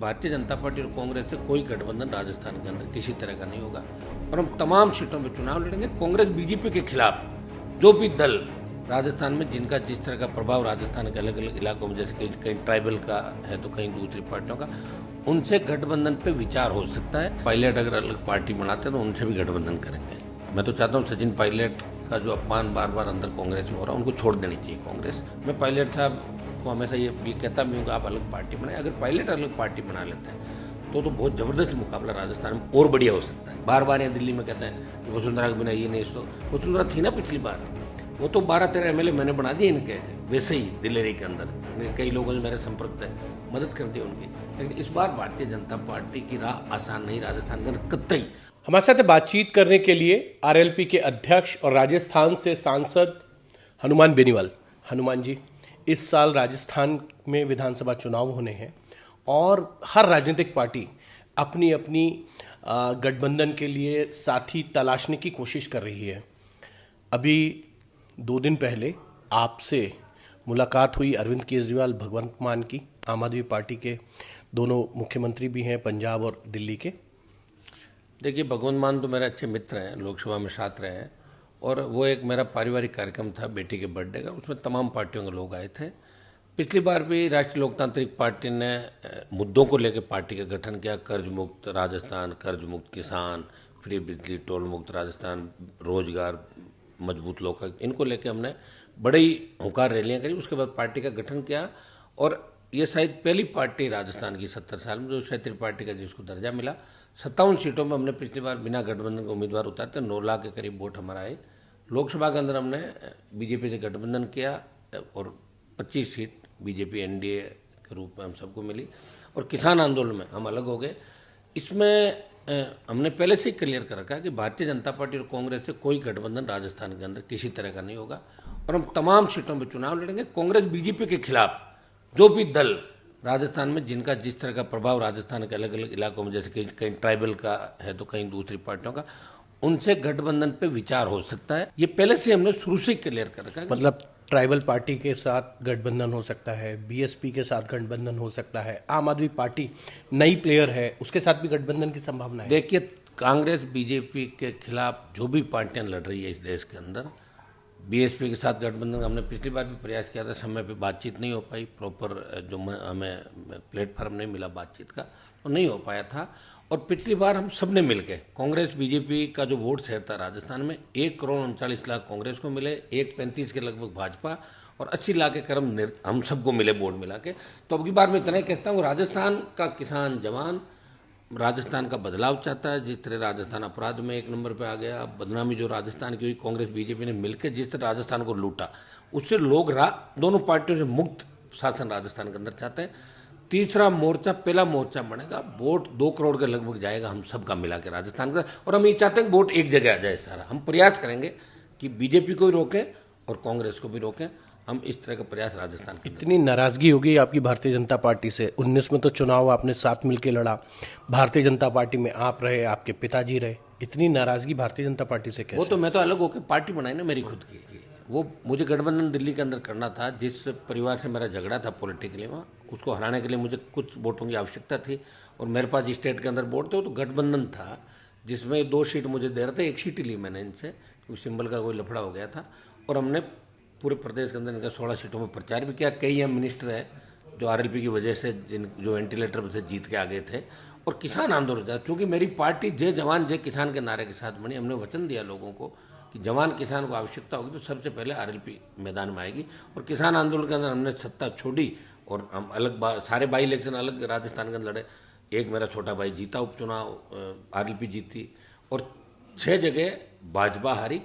Bharatiya Janata party और कांग्रेस से कोई गठबंधन राजस्थान के अंदर किसी तरह का नहीं होगा और हम तमाम सीटों में चुनाव लड़ेंगे। कांग्रेस बीजेपी के खिलाफ जो भी दल राजस्थान में जिनका जिस तरह का प्रभाव राजस्थान के अलग अलग इलाकों में, जैसे कहीं ट्राइबल का है तो कहीं दूसरी पार्टियों का, उनसे गठबंधन पे विचार हो सकता है। पायलट अगर अलग पार्टी बनाते हैं तो उनसे भी गठबंधन करेंगे। मैं तो चाहता हूँ सचिन पायलट का जो अपमान बार बार अंदर कांग्रेस में हो रहा है उनको छोड़ देनी चाहिए कांग्रेस। मैं पायलट साहब को हमेशा ये कहता भी हूँ कि आप अलग पार्टी बनाए। अगर पायलट अलग पार्टी बना लेते हैं तो बहुत जबरदस्त मुकाबला राजस्थान में और बढ़िया हो सकता है। बार बार यहाँ दिल्ली में कहते हैं कि वसुंधरा के बिना ये नहीं, तो वसुंधरा थी ना पिछली बार, वो तो 12-13 एमएलए मैंने बना दिए इनके, वैसे ही दिल्ली के अंदर कई लोगों ने मेरे संपर्क थे, मदद कर दी उनकी। लेकिन इस बार भारतीय जनता पार्टी की राह आसान नहीं राजस्थान के अंदर कतई। हमारे साथ बातचीत करने के लिए आरएलपी के अध्यक्ष और राजस्थान से सांसद हनुमान बेनीवाल। हनुमान जी, इस साल राजस्थान में विधानसभा चुनाव होने हैं और हर राजनीतिक पार्टी अपनी अपनी गठबंधन के लिए साथी तलाशने की कोशिश कर रही है। अभी 2 दिन पहले आपसे मुलाकात हुई अरविंद केजरीवाल, भगवंत मान की, आम आदमी पार्टी के दोनों मुख्यमंत्री भी हैं पंजाब और दिल्ली के। देखिए, भगवंत मान तो मेरे अच्छे मित्र हैं, लोकसभा में साथ रहे हैं और वो एक मेरा पारिवारिक कार्यक्रम था बेटी के बर्थडे का, उसमें तमाम पार्टियों के लोग आए थे। पिछली बार भी राष्ट्रीय लोकतांत्रिक पार्टी ने मुद्दों को लेकर पार्टी का गठन किया। कर्ज मुक्त राजस्थान, कर्ज मुक्त किसान, फ्री बिजली, टोल मुक्त राजस्थान, रोजगार, मजबूत लोक, इनको लेकर हमने बड़ी हुंकार रैलियां करी। उसके बाद पार्टी का गठन किया और ये शायद पहली पार्टी राजस्थान की 70 साल में जो क्षेत्रीय पार्टी का जिसको दर्जा मिला। 57 सीटों में हमने पिछली बार बिना गठबंधन के उम्मीदवार उतारते 9 लाख के करीब वोट हमारा आए। लोकसभा के अंदर हमने बीजेपी से गठबंधन किया और 25 सीट बीजेपी एनडीए के रूप में हम सबको मिली और किसान आंदोलन में हम अलग हो गए। इसमें हमने पहले से ही क्लियर कर रखा है कि भारतीय जनता पार्टी और कांग्रेस से कोई गठबंधन राजस्थान के अंदर किसी तरह का नहीं होगा और हम तमाम सीटों में चुनाव लड़ेंगे। कांग्रेस बीजेपी के खिलाफ जो भी दल राजस्थान में जिनका जिस तरह का प्रभाव राजस्थान के अलग अलग इलाकों में, जैसे कहीं ट्राइबल का है तो कहीं दूसरी पार्टियों का, उनसे गठबंधन पे विचार हो सकता है। ये पहले से हमने शुरू से क्लियर कर रखा है। मतलब ट्राइबल पार्टी के साथ गठबंधन हो सकता है, बीएसपी के साथ गठबंधन हो सकता है, आम आदमी पार्टी नई प्लेयर है उसके साथ भी गठबंधन की संभावना है। देखिए, कांग्रेस बीजेपी के खिलाफ जो भी पार्टियां लड़ रही है इस देश के अंदर, बीएसपी के साथ गठबंधन का हमने पिछली बार भी प्रयास किया था, समय पे बातचीत नहीं हो पाई, प्रॉपर जो हमें प्लेटफॉर्म नहीं मिला बातचीत का, तो नहीं हो पाया था। और पिछली बार हम सब ने मिलकर, कांग्रेस बीजेपी का जो वोट शेयर था राजस्थान में, 1,39,00,000 कांग्रेस को मिले, 1,35 के लगभग भाजपा और 80 लाख के कर्म हम सबको मिले वोट मिला के। तो अब की बार मैं इतना ही कहता हूँ, राजस्थान का किसान जवान राजस्थान का बदलाव चाहता है। जिस तरह राजस्थान अपराध में 1 नंबर पे आ गया, बदनामी जो राजस्थान की हुई, कांग्रेस बीजेपी ने मिलकर जिस तरह राजस्थान को लूटा, उससे लोग दोनों पार्टियों से मुक्त शासन राजस्थान के अंदर चाहते हैं। तीसरा मोर्चा, पहला मोर्चा बनेगा, वोट 2 करोड़ के लगभग जाएगा हम सबका मिला के राजस्थान का। और हम ये चाहते हैं कि वोट एक जगह आ जाए सारा। हम प्रयास करेंगे कि बीजेपी को भी रोकें और कांग्रेस को भी रोकें। हम इस तरह का प्रयास राजस्थान के। इतनी नाराजगी होगी आपकी भारतीय जनता पार्टी से? 19 में तो चुनाव आपने साथ मिलकर लड़ा, भारतीय जनता पार्टी में आप रहे, आपके पिताजी रहे, इतनी नाराजगी भारतीय जनता पार्टी से कैसे? वो तो मैं तो अलग होकर पार्टी बनाई ना मेरी खुद की। वो मुझे गठबंधन दिल्ली के अंदर करना था। जिस परिवार से मेरा झगड़ा था पॉलिटिकली, वहाँ उसको हराने के लिए मुझे कुछ वोटों की आवश्यकता थी और मेरे पास स्टेट के अंदर वोट थे। तो गठबंधन था जिसमें 2 सीट मुझे दे रहे थे, 1 सीट ही ली मैंने इनसे क्योंकि सिंबल का कोई लफड़ा हो गया था। और हमने पूरे प्रदेश के अंदर इनका 16 सीटों में प्रचार भी किया। कई हम मिनिस्टर हैं जो आरएलपी की वजह से जो वेंटिलेटर से जीत के आ गए थे। और किसान आंदोलन था, चूँकि मेरी पार्टी जय जवान जय किसान के नारे के साथ बनी। हमने वचन दिया लोगों को कि जवान किसान को आवश्यकता होगी तो सबसे पहले आरएलपी मैदान में आएगी। और किसान आंदोलन के अंदर हमने सत्ता छोड़ी और हम अलग सारे बाई इलेक्शन अलग राजस्थान के अंदर लड़े। एक मेरा छोटा भाई जीता उपचुनाव, आरएलपी जीती और 6 जगह भाजपा हारी,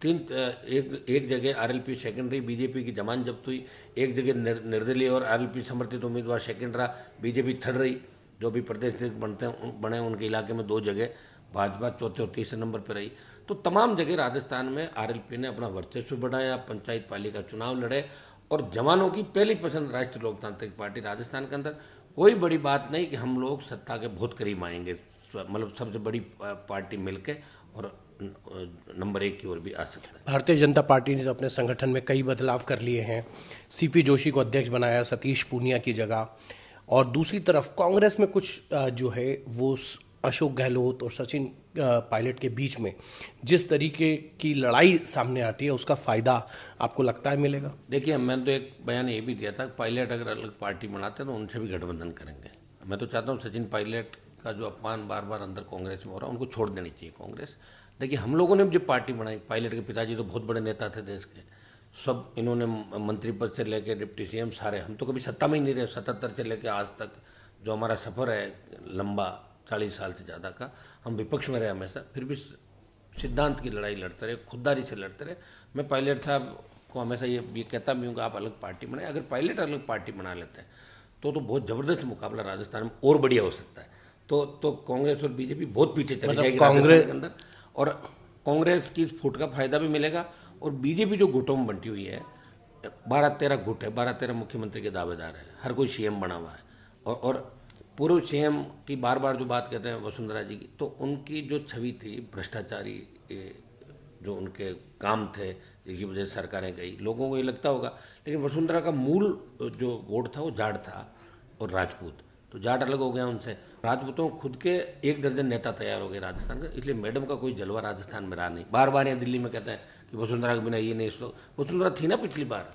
एक जगह आरएलपी सेकंड रही, बीजेपी की जमान जब्त हुई, एक जगह निर्दलीय और आरएलपी समर्थित उम्मीदवार सेकंड रहा, बीजेपी थर्ड रही। जो भी प्रदेश बने उनके इलाके में 2 जगह भाजपा चौथे और तीसरे नंबर पर रही। तो तमाम जगह राजस्थान में आरएलपी ने अपना वर्चस्व बढ़ाया, पंचायत पालिका चुनाव लड़े और जवानों की पहली पसंद राष्ट्रीय लोकतांत्रिक पार्टी राजस्थान के अंदर। कोई बड़ी बात नहीं कि हम लोग सत्ता के बहुत करीब आएंगे, मतलब सबसे बड़ी पार्टी मिलके और नंबर 1 की ओर भी आ सकता है। भारतीय जनता पार्टी ने तो अपने संगठन में कई बदलाव कर लिए हैं। सीपी जोशी को अध्यक्ष बनाया, सतीश पूनिया की जगह, और दूसरी तरफ कांग्रेस में कुछ जो है वो अशोक गहलोत और सचिन पायलट के बीच में जिस तरीके की लड़ाई सामने आती है उसका फायदा आपको लगता है मिलेगा? देखिए, मैंने तो एक बयान ये भी दिया था, पायलट अगर अलग पार्टी बनाते हैं तो उनसे भी गठबंधन करेंगे। मैं तो चाहता हूँ सचिन पायलट का जो अपमान बार बार अंदर कांग्रेस में हो रहा है उनको छोड़ देनी चाहिए कांग्रेस। देखिए, हम लोगों ने भी जो पार्टी बनाई, पायलट के पिताजी तो बहुत बड़े नेता थे देश के, सब इन्होंने मंत्री पद से लेकर डिप्टी सीएम सारे, हम तो कभी सत्ता में ही नहीं रहे। 77 से लेकर आज तक जो हमारा सफ़र है लंबा 40 साल से ज़्यादा का, हम विपक्ष में रहे हमेशा, फिर भी सिद्धांत की लड़ाई लड़ते रहे, खुददारी से लड़ते रहे। मैं पायलट साहब को हमेशा ये कहता भी हूँ कि आप अलग पार्टी बनाए। अगर पायलट अलग पार्टी बना लेते हैं तो बहुत ज़बरदस्त मुकाबला राजस्थान में और बढ़िया हो सकता है। तो कांग्रेस और बीजेपी बहुत पीछे चली जाएगी कांग्रेस के अंदर, और कांग्रेस की फुट का फायदा भी मिलेगा। और बीजेपी जो गुटों में बंटी हुई है, 12-13 गुट है, 12-13 मुख्यमंत्री के दावेदार है, हर कोई सीएम बना हुआ है। और पूर्व सीएम की बार बार जो बात कहते हैं वसुंधरा जी की, तो उनकी जो छवि थी भ्रष्टाचारी, जो उनके काम थे जिसकी वजह से सरकारें गई, लोगों को ये लगता होगा। लेकिन वसुंधरा का मूल जो वोट था वो जाट था और राजपूत, तो जाट अलग हो गया उनसे। राजपूतों खुद के 1 दर्जन नेता तैयार हो गए राजस्थान का, इसलिए मैडम का कोई जलवा राजस्थान में रहा नहीं। बार बार यहाँ दिल्ली में कहते हैं कि वसुंधरा के बिना ये नहीं, वसुंधरा थी ना पिछली बार,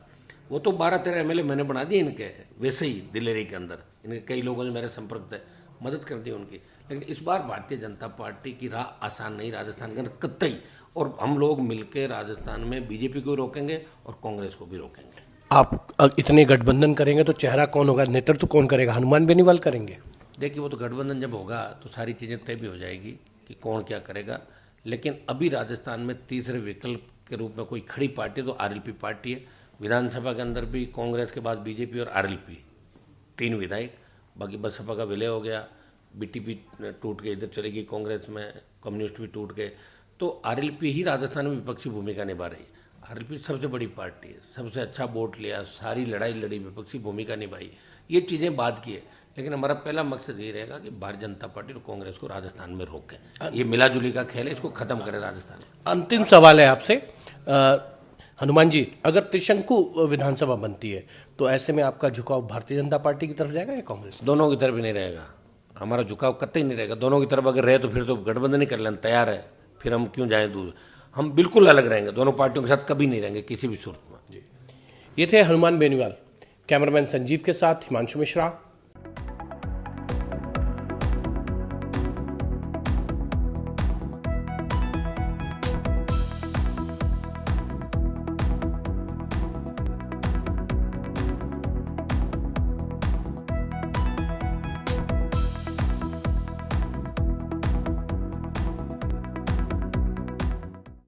वो तो 12-13 एमएलए मैंने बना दिए इनके, वैसे ही दिल्ली के अंदर इनके कई लोगों ने मेरे संपर्क थे, मदद कर दी उनकी। लेकिन इस बार भारतीय जनता पार्टी की राह आसान नहीं राजस्थान के अंदर कतई, और हम लोग मिलकर राजस्थान में बीजेपी को रोकेंगे और कांग्रेस को भी रोकेंगे। आप इतने गठबंधन करेंगे तो चेहरा कौन होगा, नेतृत्व कौन करेगा? हनुमान बेनीवाल करेंगे? देखिए, वो तो गठबंधन जब होगा तो सारी चीज़ें तय भी हो जाएगी कि कौन क्या करेगा। लेकिन अभी राजस्थान में तीसरे विकल्प के रूप में कोई खड़ी पार्टी तो आरएलपी पार्टी है। विधानसभा के अंदर भी कांग्रेस के बाद बीजेपी और आरएलपी 3 विधायक, बाकी बसपा का विलय हो गया, बीटीपी टूट के इधर चलेगी कांग्रेस में, कम्युनिस्ट भी टूट गए, तो आरएलपी ही राजस्थान में विपक्षी भूमिका निभा रही है। आरएलपी सबसे बड़ी पार्टी है, सबसे अच्छा वोट लिया, सारी लड़ाई लड़ी, विपक्षी भूमिका निभाई, ये चीज़ें बात की है। लेकिन हमारा पहला मकसद ये रहेगा कि भारतीय जनता पार्टी और कांग्रेस को राजस्थान में रोकें। ये मिलाजुली का खेल है, इसको खत्म करें राजस्थान में। अंतिम सवाल है आपसे हनुमान जी, अगर त्रिशंकु विधानसभा बनती है तो ऐसे में आपका झुकाव भारतीय जनता पार्टी की तरफ जाएगा या कांग्रेस? दोनों की तरफ ही नहीं रहेगा, हमारा झुकाव कतई नहीं रहेगा। दोनों की तरफ अगर रहे तो फिर तो गठबंधन ही कर लेना तैयार है, फिर हम क्यों जाएं दूर। हम बिल्कुल अलग रहेंगे, दोनों पार्टियों के साथ कभी नहीं रहेंगे किसी भी सूरत में। ये थे हनुमान बेनीवाल। कैमरामैन संजीव के साथ हिमांशु मिश्रा,